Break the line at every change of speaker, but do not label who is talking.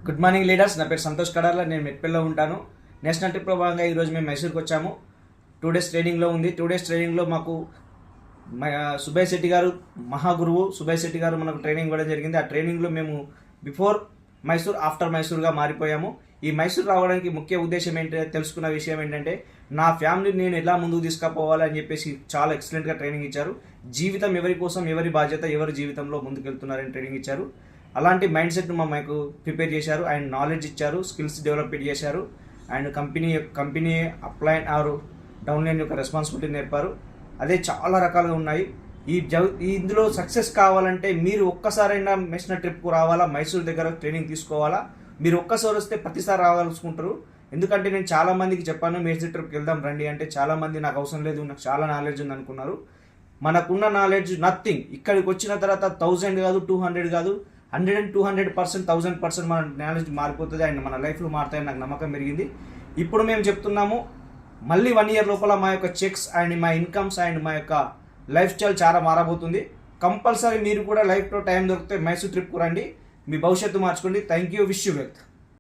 Good morning leaders. నా పేరు సంతోష్ కడార్ల. నేను మెట్పల్లిలో ఉంటాను. నేషనల్ ట్రిప్లో భాగంగా ఈరోజు మేము మైసూర్కి వచ్చాము. 2 days ట్రైనింగ్లో ఉంది. 2 days ట్రైనింగ్లో మాకు సుబ్బయ్య శెట్టి గారు, మహాగురువు సుబ్బయ్య శెట్టి గారు మనకు ట్రైనింగ్ ఇవ్వడం జరిగింది. ఆ ట్రైనింగ్లో మేము బిఫోర్ మైసూర్, ఆఫ్టర్ మైసూర్గా మారిపోయాము. ఈ మైసూర్ రావడానికి ముఖ్య ఉద్దేశం ఏంటంటే, తెలుసుకున్న విషయం ఏంటంటే, నా ఫ్యామిలీని నేను ఎలా ముందుకు తీసుకుపోవాలని చెప్పేసి చాలా ఎక్సలెంట్గా ట్రైనింగ్ ఇచ్చారు. జీవితం ఎవరి కోసం, ఎవరి బాధ్యత, ఎవరి జీవితంలో ముందుకెళ్తున్నారని ట్రైనింగ్ ఇచ్చారు. అలాంటి మైండ్ సెట్ను మాకు ప్రిపేర్ చేశారు. అండ్ నాలెడ్జ్ ఇచ్చారు, స్కిల్స్ డెవలప్మెంట్ చేశారు. And company upline or downline యొక్క రెస్పాన్సిబిలిటీ నేర్పారు. అదే చాలా రకాలుగా ఉన్నాయి. ఇందులో సక్సెస్ కావాలంటే మీరు ఒక్కసారైనా నేషనల్ ట్రిప్కు రావాలా, మైసూర్ దగ్గర ట్రైనింగ్ తీసుకోవాలా. మీరు ఒక్కసారి వస్తే ప్రతిసారి రావాల్సుకుంటారు. ఎందుకంటే నేను చాలా మందికి చెప్పాను, మైసూర్ ట్రిప్కి వెళ్దాం రండి అంటే చాలామంది నాకు అవసరం లేదు, నాకు చాలా నాలెడ్జ్ ఉంది అనుకున్నారు. మనకున్న నాలెడ్జ్ నథింగ్. ఇక్కడికి వచ్చిన తర్వాత 1000 కాదు, 200 కాదు, 100 and 200%, 1000% మన నాలెడ్జ్ మారిపోతుంది. అండ్ మన లైఫ్లో మారుతాయని నాకు నమ్మకం పెరిగింది. ఇప్పుడు మేము చెప్తున్నాము, మళ్ళీ 1 year లోపల మా యొక్క చెక్స్ అండ్ మా ఇన్కమ్స్ అండ్ మా యొక్క లైఫ్ స్టైల్ చాలా మారబోతుంది. కంపల్సరీ మీరు కూడా లైఫ్లో టైం దొరికితే మైసూర్ ట్రిప్కు రండి, మీ భవిష్యత్తు మార్చుకోండి. Thank you. Wish you wealth.